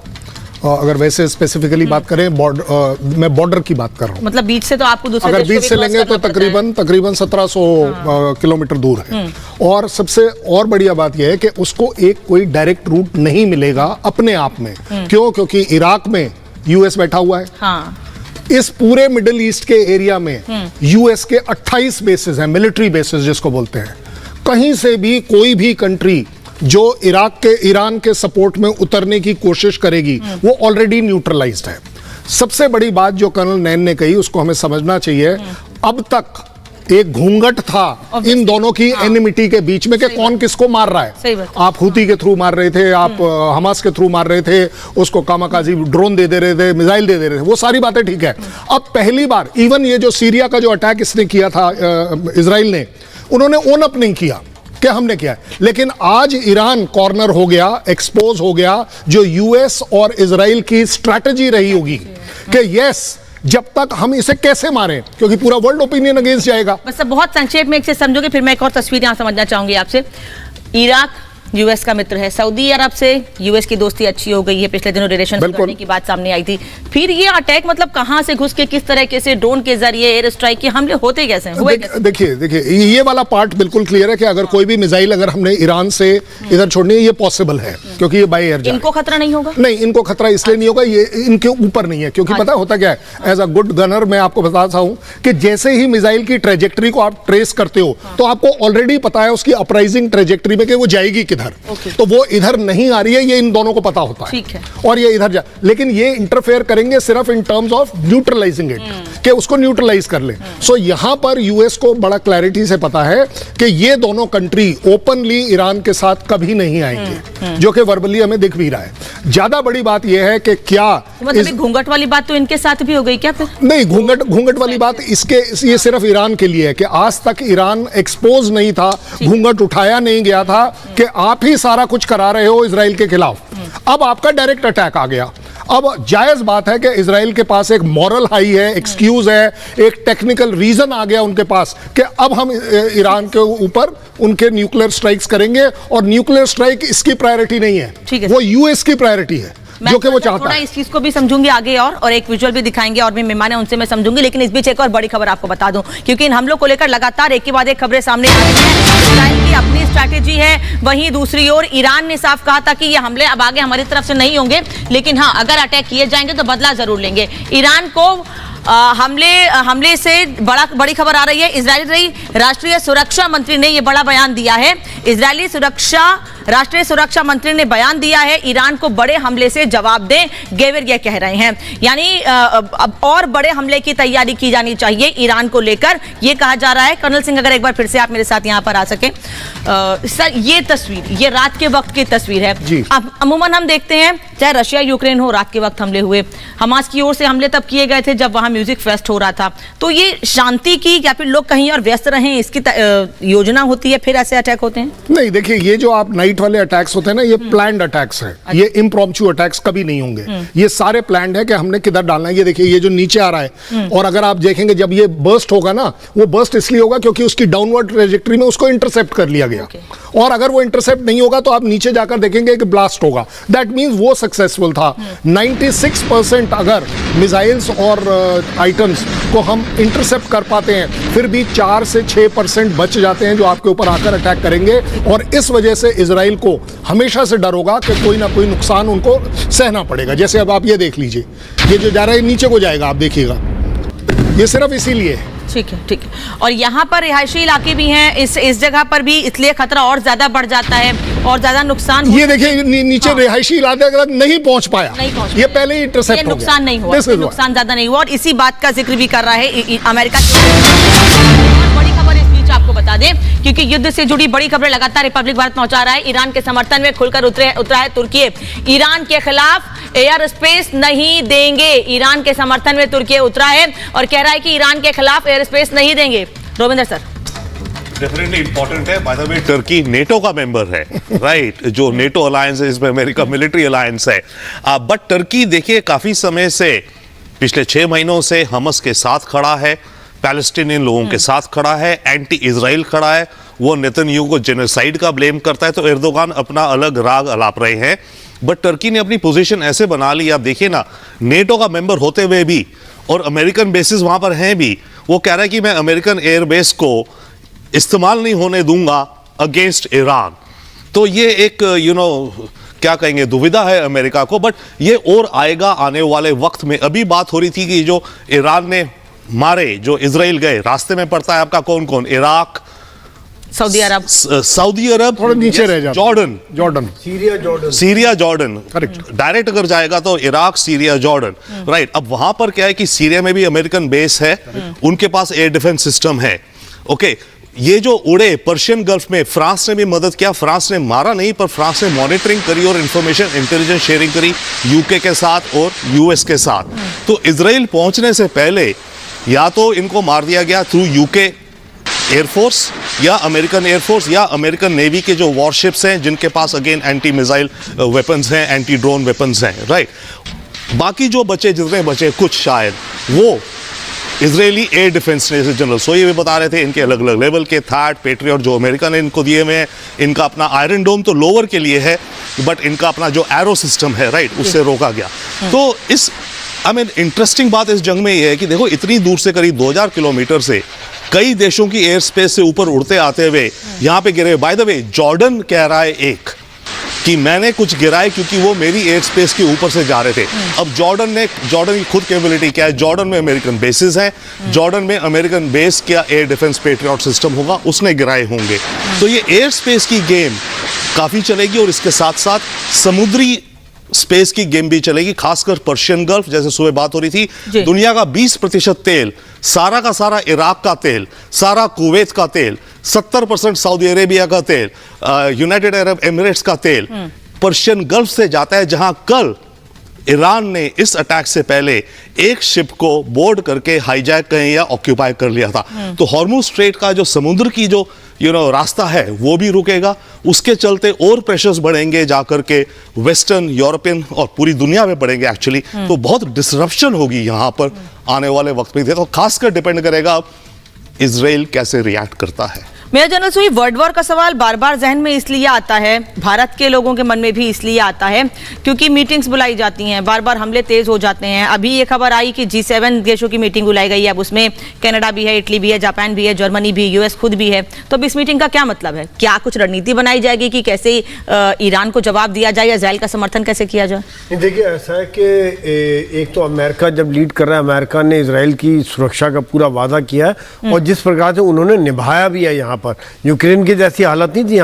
अगर वैसे स्पेसिफिकली बात करें, मैं बॉर्डर की बात कर रहा हूँ, मतलब बीच से तो आपको दूसरे अगर बीच से लेंगे तो तकरीबन 1700 किलोमीटर दूर है। और सबसे और बढ़िया बात यह है कि उसको एक कोई डायरेक्ट रूट नहीं मिलेगा अपने आप में। क्यों? क्योंकि इराक में यूएस बैठा हुआ है। हाँ। इस पूरे मिडिल ईस्ट के एरिया में यूएस के 28 बेसेस हैं, मिलिट्री बेसेस जिसको बोलते हैं। कहीं से भी कोई भी कंट्री जो ईरान के सपोर्ट में उतरने की कोशिश करेगी वो ऑलरेडी न्यूट्रलाइज्ड है। सबसे बड़ी बात जो कर्नल नैन ने कही उसको हमें समझना चाहिए। अब तक एक घूंघट था इन दोनों की एनिमिटी के बीच में कि कौन किसको मार रहा है। आप हुती के थ्रू मार रहे थे, आप हमास के थ्रू मार रहे थे, उसको कामाकाजी ड्रोन दे रहे थे, मिसाइल दे रहे थे, वो सारी बातें ठीक है। अब पहली बार इवन ये जो सीरिया का जो अटैक इसने किया था इजराइल ने, उन्होंने ओन अप नहीं किया कि हमने किया है। लेकिन आज ईरान कॉर्नर हो गया, एक्सपोज हो गया, जो यूएस और इजराइल की स्ट्रैटेजी रही होगी कि यस, जब तक हम इसे कैसे मारें, क्योंकि पूरा वर्ल्ड ओपिनियन अगेंस्ट जाएगा। बस बहुत संक्षेप में एक से समझोगे, फिर मैं एक और तस्वीर यहां समझना चाहूंगी आपसे। इराक यूएस का मित्र है, सऊदी अरब से यूएस की दोस्ती अच्छी हो गई है, पिछले दिनों रिलेशन करने की बात सामने आई थी। फिर ये अटैक मतलब कहां से घुस के, किस तरीके से, ड्रोन के जरिए, एयर स्ट्राइक के हमले होते कैसे हुए? देखिए ये वाला पार्ट बिल्कुल क्लियर है कि अगर कोई भी मिसाइल अगर हमने ईरान से इधर छोड़नी है, ये पॉसिबल है, क्योंकि ये बाय एयर। इनको खतरा नहीं होगा? नहीं, इनको खतरा इसलिए नहीं होगा, ये इनके ऊपर नहीं है, क्योंकि पता होता क्या है, एज अ गुड गनर मैं आपको बताता हूं कि जैसे ही मिसाइल की ट्रेजेक्टरी को आप ट्रेस करते हो तो आपको ऑलरेडी पता है उसकी अपराइजिंग ट्रेजेक्टरी में कि वो जाएगी किधर। तो वो इधर नहीं आ रही है, ये इन दोनों को पता होता है, ठीक है। और ये इधर जा, लेकिन ये इंटरफेयर करेंगे सिर्फ in terms of neutralising it, कि उसको न्यूट्रलाइज कर ले। सो यहां पर यूएस को बड़ा क्लैरिटी से पता है कि ये दोनों कंट्री ओपनली ईरान के साथ कभी नहीं आएंगे, जो कि वर्बली हमें दिख भी रहा है। ज्यादा बड़ी बात यह है कि क्या मतलब घूंघट वाली बात तो इनके साथ भी हो गई क्या फिर? नहीं, घूंघट वाली बात ये सिर्फ ईरान के लिए है कि आज तक ईरान एक्सपोज नहीं था, घूंघट उठाया नहीं गया था कि आप ही सारा कुछ करा रहे हो इजराइल के खिलाफ। अब आपका डायरेक्ट अटैक आ गया। अब जायज बात है कि इजराइल के पास एक मॉरल हाई है, एक्सक्यूज है, एक टेक्निकल रीजन आ गया उनके पास कि अब हम ईरान के ऊपर उनके न्यूक्लियर स्ट्राइक्स करेंगे, और न्यूक्लियर स्ट्राइक इसकी प्रायोरिटी नहीं है, वो यूएस की प्रायोरिटी है, जो कि वो चाहता है। इस चीज को भी समझूंगी आगे, और एक विजुअल भी दिखाएंगे, और भी मेहमान है उनसे मैं समझूंगी। लेकिन इस बीच एक और बड़ी खबर आपको बता दूं, क्योंकि इन हमलों को लेकर लगातार एक के बाद एक खबरें सामने आ रही हैं। इजराइल की अपनी स्ट्रैटेजी है, वहीं दूसरी ओर ईरान ने साफ कहा था कि ये हमले अब आगे हमारी तरफ से नहीं होंगे, लेकिन हाँ, अगर अटैक किए जाएंगे तो बदला जरूर लेंगे। ईरान को हमले से बड़ी खबर आ रही है। इजरायली राष्ट्रीय सुरक्षा मंत्री ने यह बड़ा बयान दिया है। राष्ट्रीय सुरक्षा मंत्री ने बयान दिया है, ईरान को बड़े हमले से जवाब दें, गेवर यह कह रहे हैं। यानी अब और बड़े हमले की तैयारी की जानी चाहिए ईरान को लेकर, यह कहा जा रहा है। कर्नल सिंह, अगर एक बार फिर से आप मेरे साथ यहां पर आ सके। सर, ये तस्वीर, ये रात के वक्त की तस्वीर है। अमूमन हम देखते हैं, चाहे रशिया यूक्रेन हो, रात के वक्त हमले हुए। हमास की ओर से हमले तब किए गए थे जब वहां म्यूजिक फेस्ट हो रहा था। तो ये शांति की, या फिर लोग कहीं और व्यस्त रहें, इसकी योजना होती है, फिर ऐसे अटैक होते हैं? नहीं, देखिए, ये जो आप नाइट वाले अटैक्स होते हैं ना, ये प्लान्ड अटैक्स हैं। ये इम्प्रॉम्प्चू अटैक्स कभी नहीं होंगे, ये सारे प्लान्ड है कि हमने किधर डालना है। ये देखिए, ये जो नीचे आ रहा है, और अगर आप देखेंगे जब ये बर्स्ट होगा ना, वो बर्स्ट इसलिए होगा क्योंकि उसकी डाउनवर्ड ट्रेजेक्टरी में उसको इंटरसेप्ट कर लिया गया। और अगर वो इंटरसेप्ट नहीं होगा तो आप नीचे जाकर देखेंगे कि ब्लास्ट होगा। दैट मींस वो सक्सेसफुल था। 96% अगर मिसाइल्स और आइटम्स को हम इंटरसेप्ट कर पाते हैं, फिर भी 4 से 6% बच जाते हैं जो आपके ऊपर आकर अटैक करेंगे। और इस वजह से इजराइल को हमेशा से डर होगा कि कोई ना कोई नुकसान उनको सहना पड़ेगा। जैसे अब आप ये देख लीजिए, ये जो जा रहा है नीचे को जाएगा, आप देखिएगा, ये सिर्फ इसीलिए है ठीक है, ठीक है। और यहाँ पर रिहायशी इलाके भी हैं, इस जगह पर भी, इसलिए खतरा और ज्यादा बढ़ जाता है और ज्यादा नुकसान ये देखिए नीचे रिहायशी इलाके तक नहीं पहुंच पाया, ये पहले ही इंटरसेप्ट हो गया, नुकसान नहीं हुआ, नुकसान ज्यादा नहीं हुआ। और इसी बात का जिक्र भी कर रहा है अमेरिका। बड़ी खबर इस बीच आपको बता दें, क्योंकि युद्ध से जुड़ी बड़ी खबरें लगातार रिपब्लिक भारत पहुंचा रहा है। ईरान के समर्थन में खुलकर उतरा है तुर्की। ईरान के खिलाफ एयर स्पेस नहीं देंगे। ईरान के समर्थन में तुर्की उतरा है और कह रहा है कि ईरान के खिलाफ एयर स्पेस नहीं देंगे। रोविंदर सर, डेफिनेटली इंपॉर्टेंट है। By the way Turkey NATO का मेंबर है, राइट? जो नेटो अलायंस है, इसमें अमेरिका मिलिट्री अलायंस है। बट टर्की देखिए काफी समय से, पिछले 6 महीनों से हमस के साथ खड़ा है, पैलेस्टीनियन लोगों के साथ खड़ा है, एंटी इजराइल खड़ा है। वो नेतन्याहू को जेनोसाइड का ब्लेम करता है, तो एर्दोगान अपना अलग राग अलाप रहे हैं। बट टर्की ने अपनी पोजीशन ऐसे बना ली, आप देखिए ना, नेटो का मेंबर होते हुए भी और अमेरिकन बेसिस वहां पर हैं भी, वो कह रहा है कि मैं अमेरिकन एयरबेस को इस्तेमाल नहीं होने दूंगा अगेंस्ट ईरान। तो ये एक क्या कहेंगे, दुविधा है अमेरिका को। बट ये और आएगा आने वाले वक्त में। अभी बात हो रही थी कि जो ईरान ने मारे, जो इजराइल गए, रास्ते में पड़ता है आपका कौन कौन? इराक, सऊदी अरब, थोड़ा नीचे रह जाता, Jordan, Syria, Jordan, correct. Direct अगर जाएगा तो इराक, सीरिया, जॉर्डन, राइट। अब वहां पर क्या है कि सीरिया में भी अमेरिकन बेस है, उनके पास एयर डिफेंस सिस्टम है। ओके, ये जो उड़े पर्शियन गल्फ में, फ्रांस ने भी मदद किया। फ्रांस ने मारा नहीं, पर फ्रांस ने मॉनिटरिंग करी और इंफॉर्मेशन इंटेलिजेंस शेयरिंग करी यूके के साथ और यूएस के साथ। तो इजराइल पहुंचने से पहले या तो इनको मार दिया गया थ्रू यूके एयरफोर्स या अमेरिकन एयरफोर्स या अमेरिकन नेवी के जो वॉरशिप्स हैं, जिनके पास अगेन एंटी मिसाइल वेपन्स हैं, एंटी ड्रोन वेपन्स हैं, राइट। बाकी जो बचे, जितने बचे कुछ शायद, वो इजरायली एयर डिफेंस ने, जैसे जनरल सोई भी बता रहे थे, इनके अलग अलग लेवल के थाट, पेट्रियट जो अमेरिका ने इनको दिए हुए हैं। इनका अपना आयरन डोम तो लोअर के लिए है, बट इनका अपना जो एरो सिस्टम है, राइट, उससे रोका गया। तो इस इंटरेस्टिंग बात इस जंग में ये है कि देखो, इतनी दूर से, करीब 2000 किलोमीटर से, कई देशों की एयर स्पेस से ऊपर उड़ते आते हुए यहां पे गिरे। बाय द वे, जॉर्डन कह रहा है कि मैंने कुछ गिराए क्योंकि वो मेरी एयर स्पेस के ऊपर से जा रहे थे। अब जॉर्डन की खुद कैपेबिलिटी क्या है? जॉर्डन में अमेरिकन बेसिस हैं, जॉर्डन में अमेरिकन बेस क्या एयर डिफेंस पेट्रियट सिस्टम होगा, उसने गिराए होंगे। तो ये एयर स्पेस की गेम काफी चलेगी और इसके साथ साथ समुद्री स्पेस की गेम भी चलेगी, खासकर पर्शियन गल्फ। जैसे सुबह बात हो रही थी, दुनिया का 20% तेल, सारा का सारा इराक का तेल, सारा कुवैत का तेल, 70% सऊदी अरेबिया का तेल, यूनाइटेड अरब एमिरेट्स का तेल पर्शियन गल्फ से जाता है, जहां कल ईरान ने इस अटैक से पहले एक शिप को बोर्ड करके हाईजैक कहें या ऑक्यूपाई कर लिया था। तो हॉर्मुज स्ट्रेट का जो समुद्र की जो रास्ता है वो भी रुकेगा। उसके चलते और प्रेशर्स बढ़ेंगे जाकर के वेस्टर्न, यूरोपियन और पूरी दुनिया में बढ़ेंगे एक्चुअली। तो बहुत डिसरप्शन होगी यहां पर आने वाले वक्त में। तो खासकर डिपेंड करेगा इजराइल कैसे रिएक्ट करता है। मेरा जनरल सुई, वर्ल्ड वॉर का सवाल बार बार जहन में इसलिए आता है, भारत के लोगों के मन में भी इसलिए आता है क्योंकि मीटिंग्स बुलाई जाती हैं, बार बार हमले तेज हो जाते हैं। अभी ये खबर आई कि G7 देशों की मीटिंग बुलाई गई है। अब उसमें कनाडा भी है, इटली भी है, जापान भी है, जर्मनी भी, यूएस खुद भी है। तो अब इस मीटिंग का क्या मतलब है? क्या कुछ रणनीति बनाई जाएगी कि कैसे ईरान को जवाब दिया जाए या इजराइल का समर्थन कैसे किया जाए? देखिए, ऐसा है कि एक तो अमेरिका जब लीड कर रहा है, अमेरिका ने इजराइल की सुरक्षा का पूरा वादा किया है और जिस प्रकार से उन्होंने निभाया भी है। यहाँ पर यूक्रेन की जैसी हालत नहीं थी।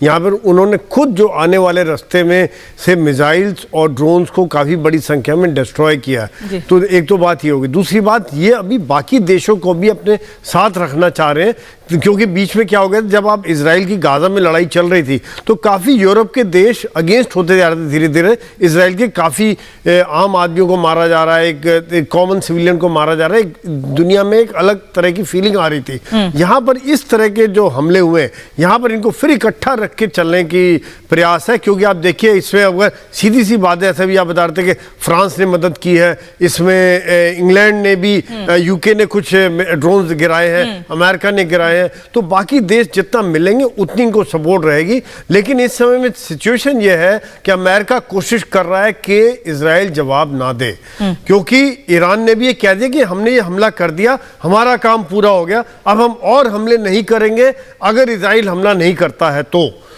यहाँ पर उन्होंने खुद जो आने वाले रास्ते में से मिसाइल्स और ड्रोन्स को काफ़ी बड़ी संख्या में डिस्ट्रॉय किया। तो एक तो बात ये होगी। दूसरी बात ये, अभी बाकी देशों को भी अपने साथ रखना चाह रहे हैं, क्योंकि बीच में क्या हो गया, जब आप इजराइल की गाजा में लड़ाई चल रही थी तो काफ़ी यूरोप के देश अगेंस्ट होते जा रहे थे धीरे धीरे। इजराइल के काफ़ी आम आदमियों को मारा जा रहा है, एक कॉमन सिविलियन को मारा जा रहा है। दुनिया में एक अलग तरह की फीलिंग आ रही थी। यहाँ पर इस तरह के जो हमले हुए, यहाँ पर इनको फिर इकट्ठा रख के चलने की प्रयास है। क्योंकि आप देखिए, इसमें अगर सीधी सी बात है, ऐसा भी आप बता रहे थे कि फ्रांस ने मदद की है, इसमें इंग्लैंड ने भी, यूके ने कुछ ड्रोन्स गिराए हैं, अमेरिका ने गिराए हैं। तो बाकी देश जितना मिलेंगे उतनी इनको सपोर्ट रहेगी। लेकिन इस समय में सिचुएशन यह है कि अमेरिका कोशिश कर रहा है कि इजराइल जवाब ना दे, क्योंकि ईरान ने भी ये कह दिया कि हमने ये हमला कर दिया, हमारा काम पूरा हो गया, अब हम और हमले नहीं करेंगे अगर इजराइल हमला नहीं करता है।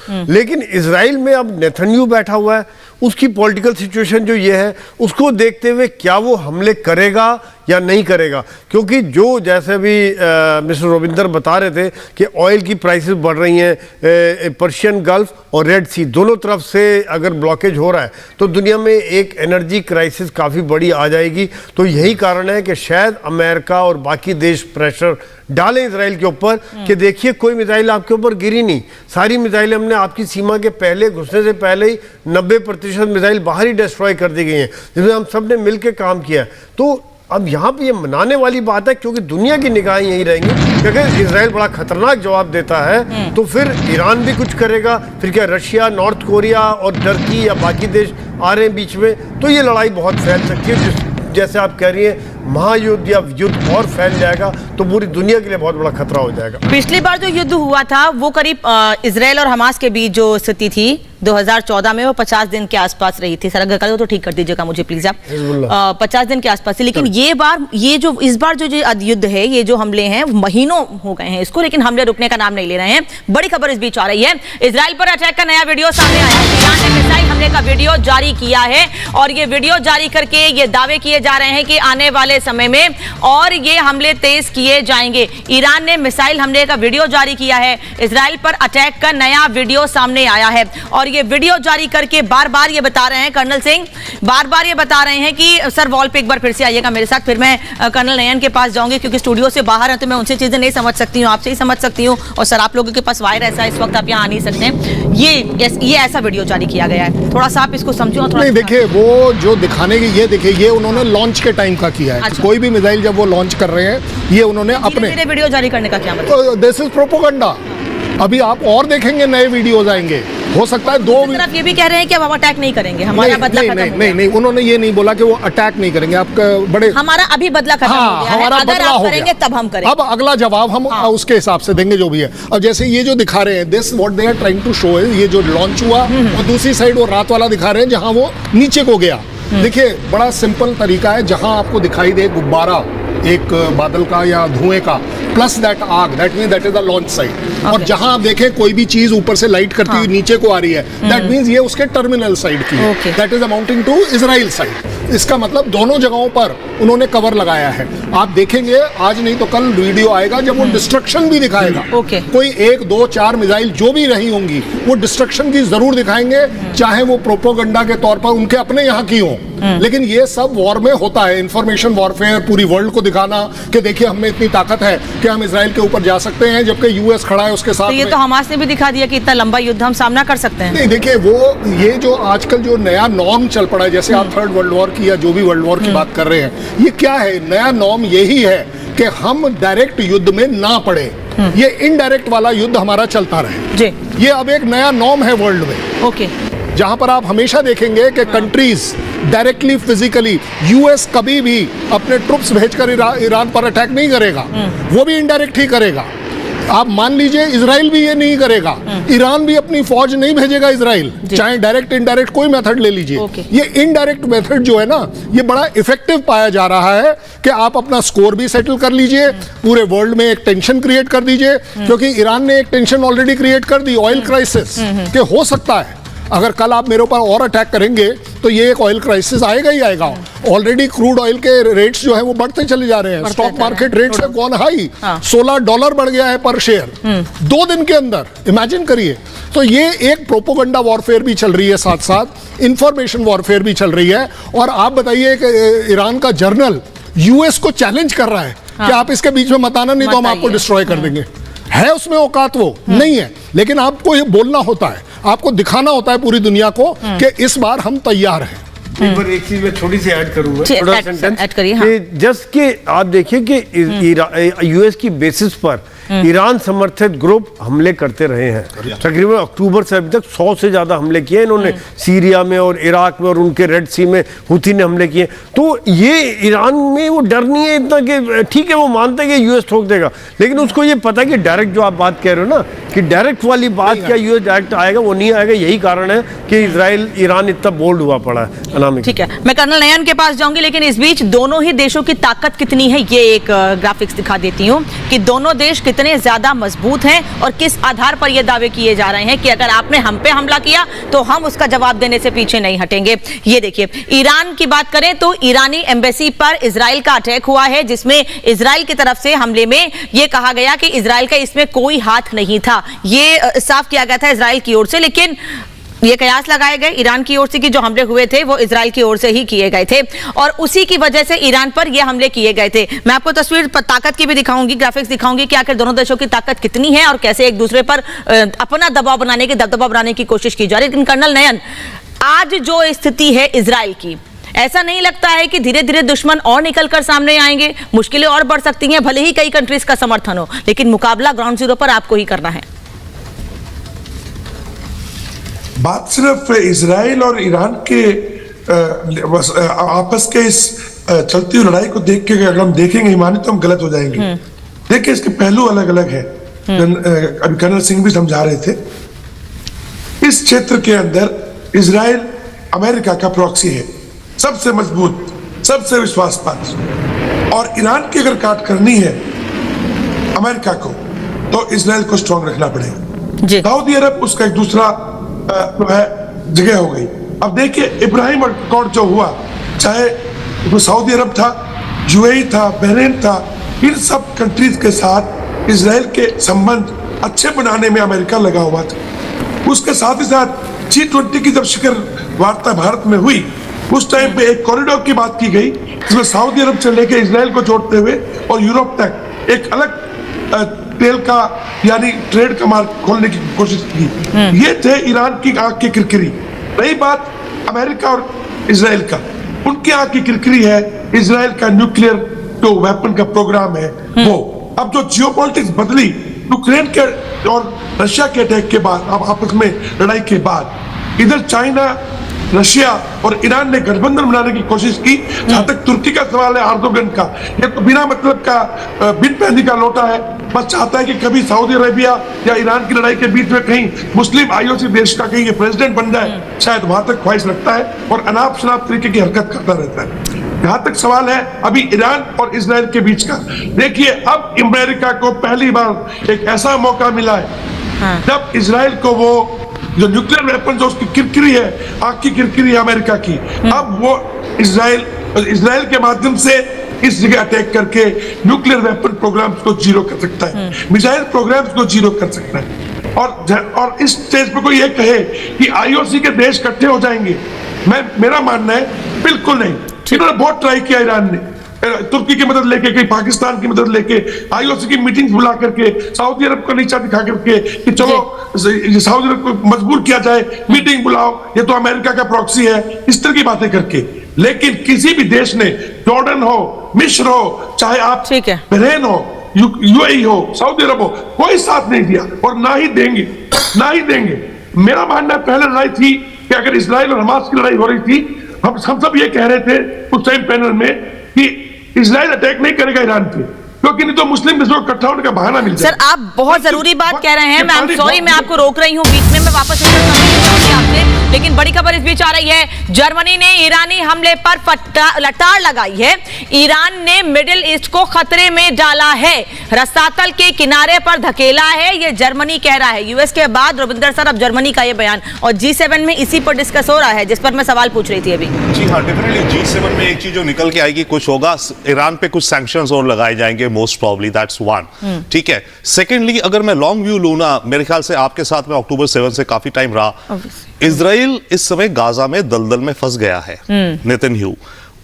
लेकिन इजराइल में अब नेतन्याहू बैठा हुआ है, उसकी पॉलिटिकल सिचुएशन जो ये है उसको देखते हुए क्या वो हमले करेगा या नहीं करेगा, क्योंकि जो जैसे भी मिस्टर रविंदर बता रहे थे कि ऑयल की प्राइसेस बढ़ रही हैं, पर्शियन गल्फ और रेड सी दोनों तरफ से अगर ब्लॉकेज हो रहा है तो दुनिया में एक एनर्जी क्राइसिस काफ़ी बड़ी आ जाएगी। तो यही कारण है कि शायद अमेरिका और बाकी देश प्रेशर डालें इसराइल के ऊपर कि देखिए कोई मिसाइल आपके ऊपर गिरी नहीं, सारी मिसाइलें हमने आपकी सीमा के पहले घुसने से पहले ही 90% मिसाइल बाहर ही डिस्ट्रॉय कर दी गई हैं, जिसमें हम सब ने मिलकर काम किया। तो अब यहाँ पे ये मनाने वाली बात है, क्योंकि दुनिया की निगाहें यही रहेंगी कि अगर इसराइल बड़ा खतरनाक जवाब देता है तो फिर ईरान भी कुछ करेगा, फिर क्या रशिया, नॉर्थ कोरिया और टर्की या बाकी देश आ रहे हैं बीच में, तो ये लड़ाई बहुत फैल सकती है। जैसे आप कह रही हैं महायुद्ध या युद्ध और फैल जाएगा तो पूरी दुनिया के लिए बहुत बड़ा खतरा हो जाएगा। पिछली बार जो युद्ध हुआ था वो करीब इजराइल और हमास के बीच जो स्थिति थी 2014 में वो 50 दिन के आसपास रही थी। सर अगर करें तो ठीक कर दीजिएगा मुझे प्लीज आप। 50 दिन के आसपास थी, लेकिन ये बार इस बार जो युद्ध है, ये जो हमले हैं महीनों हो गए हैं इसको, लेकिन हमले रुकने का नाम नहीं ले रहे हैं। बड़ी खबर इस बीच आ रही है, इजराइल पर अटैक का नया वीडियो सामने आया है। ईरान ने मिसाइल हमले का वीडियो जारी किया है और ये वीडियो जारी करके ये दावे किए जा रहे हैं कि आने वाले समय में और ये हमले तेज किए जाएंगे। ईरान ने मिसाइल हमले का वीडियो जारी किया है, इजराइल पर अटैक का नया वीडियो सामने आया है और ये वीडियो जारी करके बार बार ये बता रहे हैं कर्नल सिंह, बार बार ये बता रहे हैं कि सर वॉल पे एक बार फिर से आइएगा मेरे साथ, फिर मैं कर्नल नयन के पास जाऊंगी क्योंकि स्टूडियो से बाहर है तो मैं उनसे चीजें नहीं समझ सकती हूँ, आपसे ही समझ सकती हूँ। और सर आप लोगों के पास वायर ऐसा है इस वक्त आप यहाँ आ नहीं सकते हैं। ये ऐसा वीडियो जारी किया गया है, थोड़ा सा आप इसको समझो। नहीं देखिए, वो जो दिखाने की ये देखिए, ये उन्होंने लॉन्च के टाइम का किया है। अच्छा। कोई भी मिसाइल जब वो लॉन्च कर रहे हैं ये उन्होंने अपने वीडियो जारी करने का क्या मतलब? This is propaganda. अभी आप और देखेंगे नए वीडियोस आएंगे, हो सकता है दो तरफ ये भी कह रहे हैं कि हम अटैक नहीं करेंगे, हमारा बदला खत्म हो गया। नहीं, उन्होंने ये नहीं बोला कि वो अटैक नहीं करेंगे। आपका बड़े हमारा अभी बदला खत्म हो गया है, हमारा अगर बदला आप हो करेंगे गया तब हम करेंगे। अब अगला जवाब हम उसके हिसाब से देंगे जो भी है। अब जैसे ये जो दिखा रहे हैं, this what they are trying to show है, ये जो लॉन्च हुआ और दूसरी साइड वो रात वाला दिखा रहे हैं जहां वो नीचे को गया। देखिए बड़ा सिंपल तरीका है, जहां आपको दिखाई दे गुब्बारा एक बादल का या धुएं का प्लस दैट आग, that mean that is the launch side. और जहां आप देखें कोई भी चीज ऊपर से लाइट करती हुई नीचे को आ रही है, दैट मींस ये उसके टर्मिनल साइड की है, that is amounting to Israel side. इसका मतलब दोनों जगहों पर उन्होंने कवर लगाया है। आप देखेंगे आज नहीं तो कल वीडियो आएगा जब वो डिस्ट्रक्शन भी दिखाएगा। कोई 1, 2, 4 मिसाइल जो भी रही होंगी वो डिस्ट्रक्शन की जरूर दिखाएंगे, चाहे वो प्रोपोगंडा के तौर पर उनके अपने यहाँ की हो। लेकिन ये सब वॉर में होता है, इंफॉर्मेशन वॉरफेयर, पूरी वर्ल्ड को दिखाना कि देखिए हम में इतनी ताकत है कि हम इजराइल के ऊपर जा सकते हैं, जबकि यूएस खड़ा है उसके साथ। तो ये तो हमास ने भी दिखा दिया कि इतना लंबा युद्ध हम सामना कर सकते हैं। नहीं देखिए, वो ये जो आजकल जो नया नॉर्म चल पड़ा है, जैसे आप थर्ड वर्ल्ड वॉर की या जो भी वर्ल्ड वॉर की बात कर रहे हैं, ये क्या है? नया नॉर्म यही है कि हम डायरेक्ट युद्ध में ना पड़े, ये इनडायरेक्ट वाला युद्ध हमारा चलता रहे जी। ये अब एक नया नॉर्म है वर्ल्ड में। ओके, जहां पर आप हमेशा देखेंगे कि कंट्रीज डायरेक्टली फिजिकली, यूएस कभी भी अपने ट्रुप्स भेजकर ईरान पर अटैक नहीं करेगा, वो भी इनडायरेक्ट ही करेगा। आप मान लीजिए इजराइल भी ये नहीं करेगा, ईरान भी अपनी फौज नहीं भेजेगा इजराइल, चाहे डायरेक्ट इनडायरेक्ट कोई मेथड ले लीजिए। ये इनडायरेक्ट मेथड जो है ना, ये बड़ा इफेक्टिव पाया जा रहा है कि आप अपना स्कोर भी सेटल कर लीजिए, पूरे वर्ल्ड में एक टेंशन क्रिएट कर दीजिए, क्योंकि ईरान ने एक टेंशन ऑलरेडी क्रिएट कर दी, ऑयल क्राइसिस, कि हो सकता है अगर कल आप मेरे ऊपर और अटैक करेंगे तो ये एक ऑयल क्राइसिस आएगा ही आएगा। ऑलरेडी क्रूड ऑयल के रेट्स जो है वो बढ़ते चले जा रहे हैं, stock market rates have gone high, $16 बढ़ गया है पर शेयर 2 दिन के अंदर, इमेजिन करिए। तो ये एक प्रोपोगंडा वॉरफेयर भी चल रही है, साथ साथ इंफॉर्मेशन वॉरफेयर भी चल रही है। और आप बताइए कि ईरान का जर्नल यूएस को चैलेंज कर रहा है कि आप इसके बीच में मत आना, नहीं तो हम आपको डिस्ट्रॉय कर देंगे। है उसमें औकात? वो नहीं है, लेकिन आपको ये बोलना होता है, आपको दिखाना होता है पूरी दुनिया को कि इस बार हम तैयार हैं। एक चीज मैं छोटी सी ऐड करूंगा, थोड़ा सेंटेंस ऐड करिए। कि जस्ट कि आप देखिए कि यूएस की बेसिस पर ईरान समर्थित ग्रुप हमले करते रहे हैं। तकरीबन अक्टूबर से अभी तक 100 से ज्यादा हमले किए इन्होंने, सीरिया में और इराक में और उनके रेड सी में हुती ने हमले किए। तो ये ईरान में वो डर नहीं है इतना कि ठीक है वो मानते हैं कि यूएस ठोक देगा, लेकिन उसको ये पता है कि डायरेक्ट, जो आप बात कह रहे हो ना कि डायरेक्ट वाली बात, क्या यूएस डायरेक्ट आएगा? वो नहीं आएगा। यही कारण है कि इजराइल ईरान इतना बोल्ड हुआ पड़ा है। ठीक है, मैं कर्नल नयन के पास जाऊंगी, लेकिन इस बीच दोनों ही देशों की ताकत कितनी है ये एक ग्राफिक्स दिखा देती हूँ कि दोनों देश कितने कितने ज्यादा मजबूत हैं और किस आधार पर यह दावे किए जा रहे हैं कि अगर आपने हम पे हमला किया तो हम उसका जवाब देने से पीछे नहीं हटेंगे। ये देखिए, ईरान की बात करें तो ईरानी एम्बेसी पर इजराइल का अटैक हुआ है, जिसमें इजराइल की तरफ से हमले में यह कहा गया कि इजराइल का इसमें कोई हाथ नहीं था। ये साफ किया गया था इजराइल की ओर से, लेकिन ये कयास लगाए गए ईरान की ओर से कि जो हमले हुए थे वो इजराइल की ओर से ही किए गए थे और उसी की वजह से ईरान पर ये हमले किए गए थे। मैं आपको तस्वीर ताकत की भी दिखाऊंगी, ग्राफिक्स दिखाऊंगी कि आखिर दोनों देशों की ताकत कितनी है और कैसे एक दूसरे पर अपना दबाव बनाने की कोशिश की जा रही है। लेकिन कर्नल नयन, आज जो स्थिति है इजराइल की, ऐसा नहीं लगता है कि धीरे धीरे दुश्मन और निकलकर सामने आएंगे, मुश्किलें और बढ़ सकती हैं, भले ही कई कंट्रीज का समर्थन हो, लेकिन मुकाबला ग्राउंड जीरो पर आपको ही करना है। बात सिर्फ इजराइल और ईरान के आपस के इस चलती हुई लड़ाई को देख के अगर हम देखेंगे ईमानी तो हम गलत हो जाएंगे। देखिए, इसके पहलू अलग अलग है। अभी कर्नल सिंह भी समझा रहे थे, इस क्षेत्र के अंदर इजराइल अमेरिका का प्रॉक्सी है, सबसे मजबूत, सबसे विश्वासपात्र, और ईरान की अगर काट करनी है अमेरिका को तो इजराइल को स्ट्रांग रखना पड़ेगा। सऊदी अरब उसका एक दूसरा जो है जगह हो गई। अब देखिए, इब्राहिम अकॉर्ड जो हुआ, चाहे वो सऊदी अरब था, यूएई था, बहरीन था, इन सब कंट्रीज के साथ इजराइल के संबंध अच्छे बनाने में अमेरिका लगा हुआ था। उसके साथ ही साथ G20 की जब शिखर वार्ता भारत में हुई, उस टाइम पे एक कॉरिडोर की बात की गई जिसमें सऊदी अरब से लेकर इजराइल को जोड़ते हुए और यूरोप तक एक अलग तेल का यानी ट्रेड का मार्ग खोलने की कोशिश की। ये थे ईरान की आंख की किरकिरी। रही बात अमेरिका और इजराइल का, उनकी आंख की किरकिरी है इजराइल का न्यूक्लियर जो वेपन का प्रोग्राम है वो। अब जो जियोपॉलिटिक्स बदली यूक्रेन के और रशिया के अटैक के बाद, अब आपस में लड़ाई के बाद, इधर चाइना, रशिया और ईरान ने गठबंधन बनाने की कोशिश की। जहां तक तुर्की का सवाल है, एर्दोगन का, ये तो बिना मतलब का बिन पैंदी का लोटा है, बस चाहता है कि कभी सऊदी अरेबिया या ईरान की लड़ाई के बीच में कहीं मुस्लिम आईओसी देश का कहीं ये प्रेसिडेंट बन जाए, शायद वहां तक ख्वाहिश रखता है और अनाप शनाप तरीके की हरकत करता रहता है। जहां तक सवाल है अभी ईरान और इजराइल के बीच का, देखिए अब अमेरिका को पहली बार एक ऐसा मौका मिला है जब इजराइल को वो जो न्यूक्लियर वेपन जो उसकी किरकिरी है, आग की किरकिरी है अमेरिका की, अब वो इजराइल के माध्यम से इस जगह अटैक करके न्यूक्लियर वेपन प्रोग्राम्स को जीरो कर सकता है, मिसाइल प्रोग्राम्स को जीरो कर सकता है। और इस स्टेज पे कोई ये कहे कि आईओसी के देश इकट्ठे हो जाएंगे, मेरा मानना है बिल्कुल नहीं। इन्होंने बहुत ट्राई किया, ईरान ने तुर्की की मदद लेके, कहीं पाकिस्तान की मदद लेके, आईओसी की मीटिंग्स बुला करके, सऊदी अरब को नीचा दिखा करके कि चलो सऊदी अरब को मजबूर किया जाए, मीटिंग बुलाओ, ये तो अमेरिका का प्रॉक्सी है, इस तरह की बातें करके। लेकिन किसी भी देश ने, जॉर्डन हो, मिस्र हो, चाहे आप बहरीन हो, यूएई हो, सऊदी अरब हो, कोई साथ नहीं दिया और ना ही देंगे, ना ही देंगे। मेरा मानना पहले लड़ाई थी कि अगर इजराइल और हमास की लड़ाई हो रही थी, हम सब ये कह रहे थे उस टाइम पैनल में कि इजराइल अटैक नहीं करेगा ईरान पे, क्योंकि नहीं तो मुस्लिम देशों को इकट्ठा होने का बहाना मिल जाए। सर, आप बहुत जरूरी बात कह रहे हैं, मैं सॉरी मैं आपको रोक रही हूँ बीच में, मैं वापस आपसे, लेकिन बड़ी खबर इस बीच आ रही है। जर्मनी ने ईरानी हमले पर लताड़ लगाई है। ईरान ने मिडिल ईस्ट को खतरे में डाला है, रसातल के किनारे पर धकेला है, ये जर्मनी कह रहा है। यूएस के बाद रविंदर सर अब जर्मनी का ये बयान, और G7 में इसी पर डिस्कस हो रहा है जिस पर मैं सवाल पूछ रही थी अभी। जी हाँ, डेफिनेटली G7 में एक चीज जो निकल के आएगी, कुछ होगा, ईरान पे कुछ सैंक्शंस और लगाए जाएंगे मोस्ट प्रॉब्ली, दैट्स वन। ठीक है। सेकेंडली, अगर मैं लॉन्ग व्यू लूं ना, मेरे ख्याल से आपके साथ में अक्टूबर 7 से काफी टाइम रहा, इजराइल इस समय गाजा में दलदल में फंस गया है। नेतन्याहू,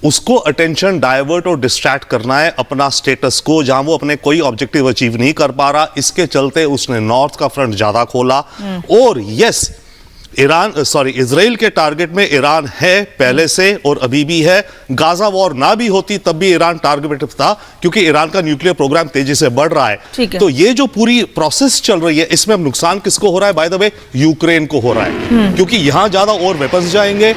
उसको अटेंशन डाइवर्ट और डिस्ट्रैक्ट करना है अपना स्टेटस को, जहां वो अपने कोई ऑब्जेक्टिव अचीव नहीं कर पा रहा, इसके चलते उसने नॉर्थ का फ्रंट ज्यादा खोला। और यस, इजराइल के टारगेट में ईरान है पहले से और अभी भी है। गाजा वॉर ना भी होती तब भी ईरान टारगेट था, क्योंकि ईरान का न्यूक्लियर प्रोग्राम तेजी से बढ़ रहा है। तो ये जो पूरी प्रोसेस चल रही है, इसमें अब नुकसान किसको हो रहा है? बाय द वे, यूक्रेन को हो रहा है, क्योंकि यहां ज्यादा और वेपन्स जाएंगे,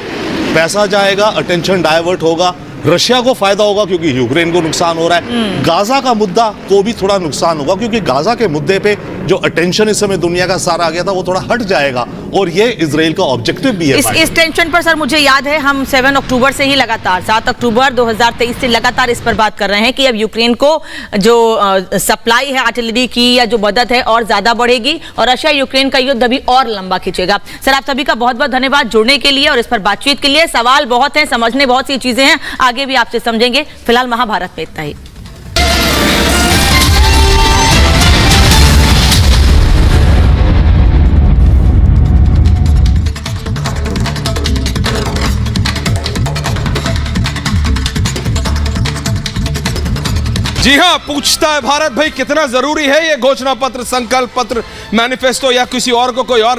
पैसा जाएगा, अटेंशन डाइवर्ट होगा, रशिया को फायदा होगा क्योंकि यूक्रेन को नुकसान हो रहा है। गाजा का मुद्दा को भी थोड़ा नुकसान होगा, क्योंकि गाजा के मुद्दे पे जो अटेंशन इस समय दुनिया का सारा आ गया था वो थोड़ा हट जाएगा और ये इजराइल का ऑब्जेक्टिव भी है। इस टेंशन पर सर मुझे याद है हम 7 अक्टूबर से ही लगातार 7 अक्टूबर 2023 से लगातार इस पर बात कर रहे हैं कि अब यूक्रेन को जो सप्लाई है आर्टिलरी की या जो मदद है और ज्यादा बढ़ेगी और रशिया यूक्रेन का युद्ध अभी और लंबा खींचेगा। सर आप सभी का बहुत बहुत धन्यवाद जुड़ने के लिए और इस पर बातचीत के लिए। सवाल बहुत हैं, समझने बहुत सी चीजें हैं, आगे भी आपसे समझेंगे। फिलहाल महाभारत में इतना ही। जी हां, पूछता है भारत भाई कितना जरूरी है ये घोषणा पत्र, संकल्प पत्र, मैनिफेस्टो या किसी और को कोई और